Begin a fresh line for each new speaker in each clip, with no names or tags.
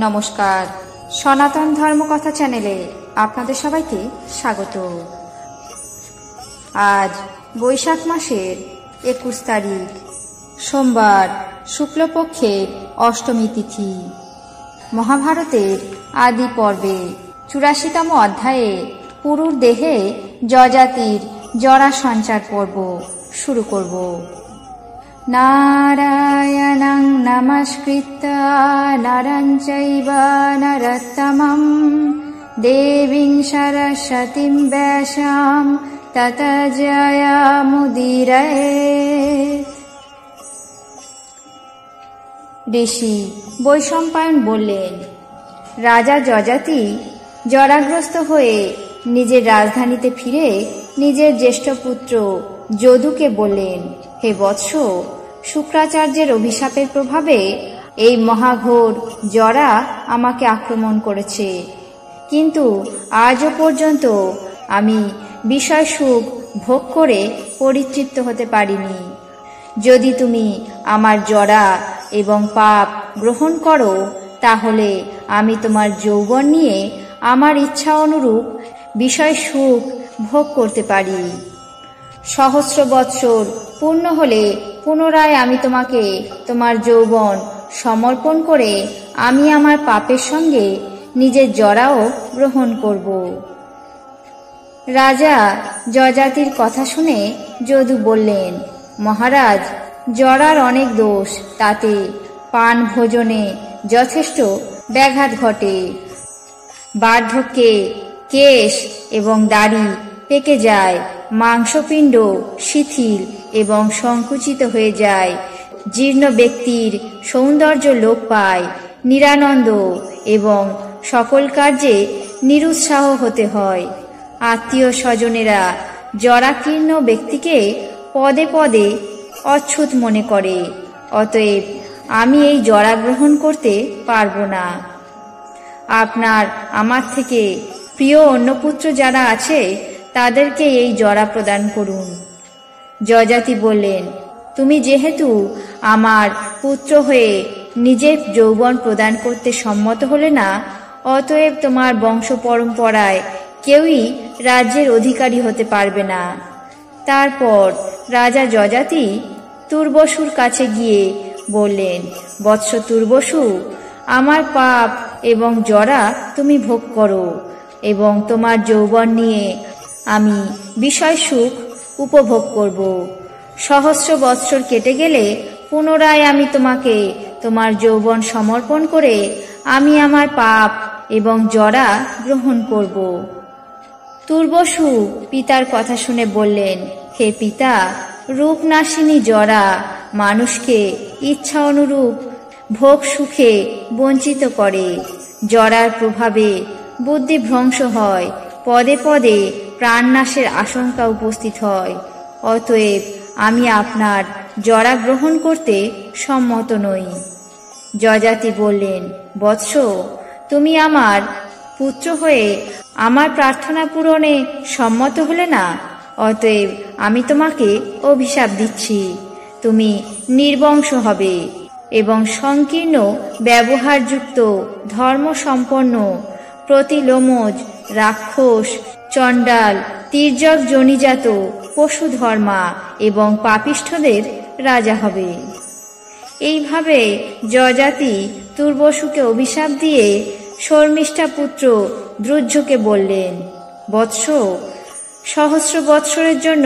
নমস্কার, সনাতন ধর্মকথা চ্যানেলে আপনাদের সবাইকে স্বাগত। আজ বৈশাখ মাসের 21 তারিখ, সোমবার, শুক্লপক্ষের অষ্টমী তিথি। মহাভারতের আদি পর্বে 84তম অধ্যায়ে পুরুর দেহে যজাতির জরা সঞ্চার পর্ব শুরু করব। নারায়ণং নমস্কৃত্য নরং চৈব নরোত্তমং দেবীং সরস্বতীং ব্যাসাং ততো জয়মুদীরয়েৎ। ঋষি বৈশম্পায়ন বললেন, রাজা যজাতি জরাগ্রস্ত হয়ে নিজের রাজধানীতে ফিরে নিজের জ্যেষ্ঠ পুত্র যদুকে বললেন, হে বৎস, শুক্রাচার্যের অভিশাপের প্রভাবে এই মহাঘোর জরা আমাকে আক্রমণ করেছে, কিন্তু আজও পর্যন্ত আমি বিষয় সুখ ভোগ করে পরিতৃপ্ত হতে পারিনি। যদি তুমি আমার জরা এবং পাপ গ্রহণ করো, তাহলে আমি তোমার যৌবন নিয়ে আমার ইচ্ছা অনুরূপ বিষয় সুখ ভোগ করতে পারি। সহস্র বৎসর পূর্ণ হলে পুনরায় আমি তোমাকে তোমার যৌবন সমর্পণ করে আমি আমার পাপের সঙ্গে নিজের জরাও গ্রহণ করব। রাজা যজাতির কথা শুনে যদু বললেন, মহারাজ, জরার অনেক দোষ, তাতে পান ভোজনে যথেষ্ট ব্যাঘাত ঘটে। বার্ধক্যে কেশ এবং দাড়ি পেকে যায়, মাংসপিণ্ড শিথিল এবং সংকুচিত হয়ে যায়, জীর্ণ ব্যক্তির সৌন্দর্য লোপ পায়, নিরানন্দ এবং সকল কার্যে নিরুৎসাহ হতে হয়। আত্মীয় স্বজনেরা জরাকীর্ণ ব্যক্তিকে পদে পদে অচ্ছুত মনে করে। অতএব আমি এই জরা গ্রহণ করতে পারব না। আপনার আমার থেকে প্রিয় অন্য পুত্র যারা আছে তাদেরকে এই জরা প্রদান করুন। যজাতি বললেন, তুমি যেহেতু আমার পুত্র হয়ে নিজের যৌবন প্রদান করতে সম্মত হলে না, অতএব তোমার বংশ পরম্পরায় কেউই রাজ্যের অধিকারী হতে পারবে না। তারপর রাজা যজাতি তুর্বসুর কাছে গিয়ে বললেন, বৎস তুর্বসু, আমার পাপ এবং জরা তুমি ভোগ করো এবং তোমার যৌবন নিয়ে আমি বিষয় সুখ উপভোগ করব। সহস্র বৎসর কেটে গেলে পুনরায় আমি তোমাকে তোমার যৌবন সমর্পণ করে আমি আমার পাপ এবং জরা গ্রহণ করব। তুর্বসু পিতার কথা শুনে বললেন, হে পিতা, রূপনাশিনী জরা মানুষকে ইচ্ছা অনুরূপ ভোগ সুখে বঞ্চিত করে। জরার প্রভাবে বুদ্ধি ভ্রংশ হয়, পদে পদে প্রাণনাশের আশঙ্কা উপস্থিত হয়। অতএব আমি আপনার জরা গ্রহণ করতে সম্মত নই। যজাতি বললেন, বৎস, তুমি আমার পুত্র হয়ে আমার প্রার্থনা পূরণে সম্মত হলে না, অতএব আমি তোমাকে অভিশাপ দিচ্ছি। তুমি নির্বংশ হবে এবং সংকীর্ণ ব্যবহারযুক্ত ধর্মসম্পন্ন প্রতিলোমজ রাক্ষস, চণ্ডাল, তির্যক জনিজাত পশু ধর্মা এবং পাপিষ্ঠদের রাজা হবে। এইভাবে যজাতি তুর্বসুকে অভিশাপ দিয়ে শর্মিষ্ঠা পুত্র দ্রুহ্যকে বললেন, বৎস, সহস্র বৎসরের জন্য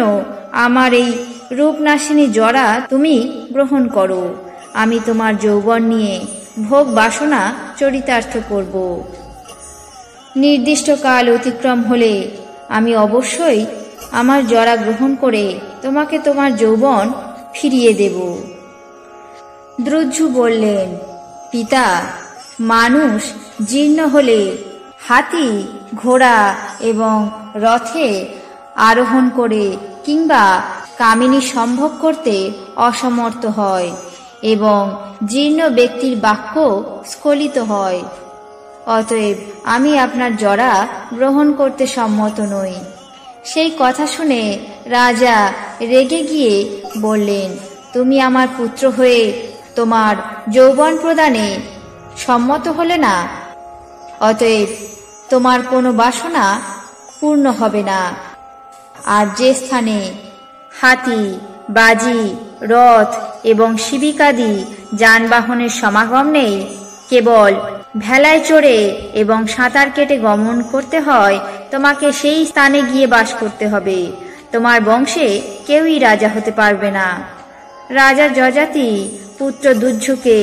আমার এই রূপনাশিনী জরা তুমি গ্রহণ করো। আমি তোমার যৌবন নিয়ে ভোগ বাসনা চরিতার্থ করব। নির্দিষ্ট কাল অতিক্রম হলে আমি অবশ্যই আমার জরা গ্রহণ করে তোমাকে তোমার যৌবন ফিরিয়ে দেব। দ্রুহ্যু বললেন, পিতা, মানুষ জীর্ণ হলে হাতি, ঘোড়া এবং রথে আরোহণ করে কিংবা কামিনী সম্ভোগ করতে অসমর্থ হয় এবং জীর্ণ ব্যক্তির বাক্য স্খলিত হয়। অতএব আমি আপনার জরা গ্রহণ করতে সম্মত নই। সেই কথা শুনে রাজা রেগে গিয়ে বললেন, তুমি আমার পুত্র হয়ে তোমার যৌবন প্রদানে সম্মত হলে না, অতএব তোমার কোনো বাসনা পূর্ণ হবে না। আর যে স্থানে হাতি, বাজি, রথ এবং শিবিকাদি যানবাহনের সমাগম নেই, কেবল ভেলায় চড়ে এবং সাঁতার কেটে গমন করতে হয়, তোমাকে সেই স্থানে গিয়ে বাস করতে হবে। তোমার বংশে কেউই রাজা হতে পারবে না। রাজা যযাতি পুত্র দুহ্যকে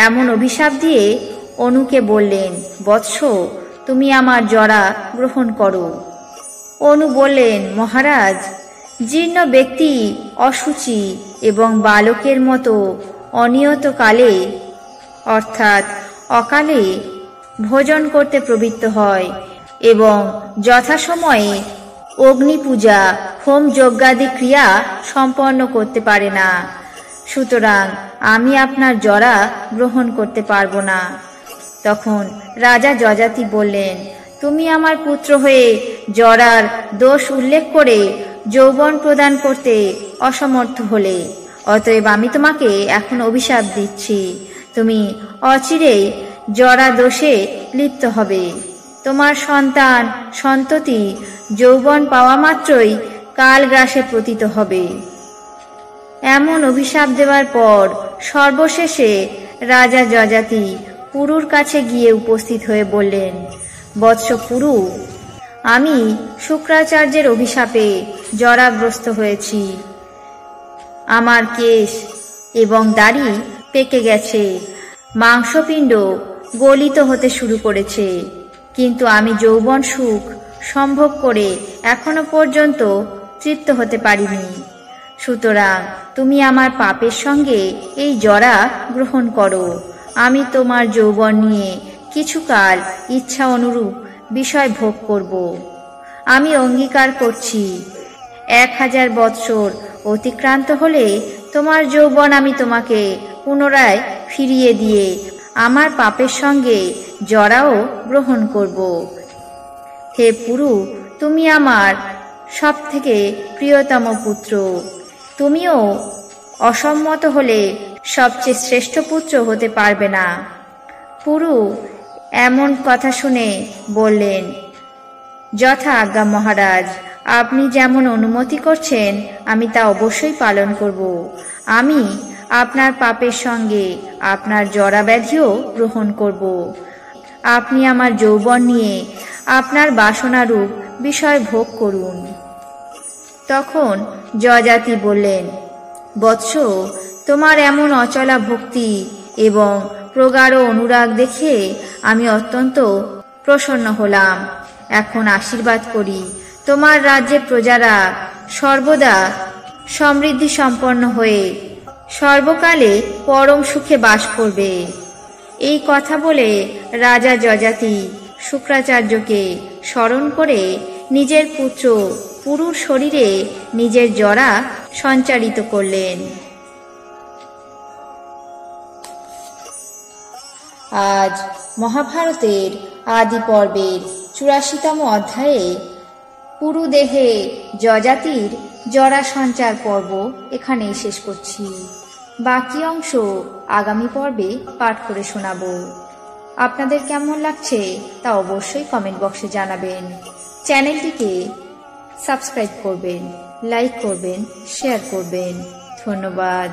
এমন অভিশাপ দিয়ে অনুকে বললেন, বৎস, তুমি আমার জরা গ্রহণ করো। অনু বললেন, মহারাজ, জীর্ণ ব্যক্তি অসুচি এবং বালকের মতো অনিয়ত কালে অর্থাৎ অকালে ভোজন করতে প্রবৃত্ত হয় এবং যথাসময়ে অগ্নি পূজা, হোম যজ্ঞাদি ক্রিয়া সম্পন্ন করতে পারে না। সুতরাং আমি আপনার জরা গ্রহণ করতে পারবো না। তখন রাজা যযাতি বললেন, তুমি আমার পুত্র হয়ে জরার দোষ উল্লেখ করে যৌবন প্রদান করতে অসমর্থ হলে, অতএব আমি তোমাকে এখন অভিশাপ দিচ্ছি। তুমি অচিরেই জরা দোষে লিপ্ত হবে। তোমার সন্তান সন্ততি যৌবন পাওয়া মাত্রই কাল গ্রাসে পতিত হবে। এমন অভিশাপ দেওয়ার পর সর্বশেষে রাজা যযাতি পুরুর কাছে গিয়ে উপস্থিত হয়ে বললেন, বৎস পুরু, আমি শুক্রাচার্যের অভিশাপে জরাগ্রস্ত হয়েছি। আমার কেশ এবং দাড়ি পেকে গেছে, মাংসপিণ্ড গলিত হতে শুরু করেছে, কিন্তু আমি যৌবন সুখ সম্ভোগ করে এখনো পর্যন্ত তৃপ্ত হতে পারিনি। সুতরাং তুমি আমার পাপের সঙ্গে এই জরা গ্রহণ করো। আমি তোমার যৌবন নিয়ে কিছুকাল ইচ্ছা অনুরূপ বিষয় ভোগ করব। আমি অঙ্গীকার করছি, 1000 বৎসর অতিক্রান্ত হলে তোমার যৌবন আমি তোমাকে পুনরায় ফিরিয়ে দিয়ে আমার পাপের সঙ্গে জরাও গ্রহণ করব। হে পুরু, তুমি আমার সব থেকে প্রিয়তম পুত্র। তুমিও অসম্মত হলে সবচেয়ে শ্রেষ্ঠ পুত্র হতে পারবে না। পুরু এমন কথা শুনে বললেন, যথা আজ্ঞা মহারাজ, আপনি যেমন অনুমতি করছেন আমি তা অবশ্যই পালন করব। আমি আপনার পাপের সঙ্গে আপনার জরা ব্যাধিও গ্রহণ করব। আপনি আমার যৌবন নিয়ে আপনার বাসনারূপ বিষয় ভোগ করুন। তখন যযাতি বললেন, বৎস, তোমার এমন অচলা ভক্তি এবং প্রগাঢ় অনুরাগ দেখে আমি অত্যন্ত প্রসন্ন হলাম। এখন আশীর্বাদ করি, তোমার রাজ্যে প্রজারা সর্বদা সমৃদ্ধি সম্পন্ন হয়ে সর্বকালে পরম সুখে বাস করবে। এই কথা বলে রাজা যযাতি শুক্রাচার্যকে স্মরণ করে নিজের পুত্র পুরুর শরীরে নিজের জরা সঞ্চারিত করলেন। আজ মহাভারতের আদি পর্বের 84তম অধ্যায়ে পুরুদেহে যযাতির জরা সঞ্চার পর্ব এখানেই শেষ করছি। বাকি অংশ আগামী পর্বে পাঠ করে শোনাব। আপনাদের কেমন লাগছে তা অবশ্যই কমেন্ট বক্সে জানাবেন। চ্যানেলটিকে সাবস্ক্রাইব করবেন, লাইক করবেন, শেয়ার করবেন। ধন্যবাদ।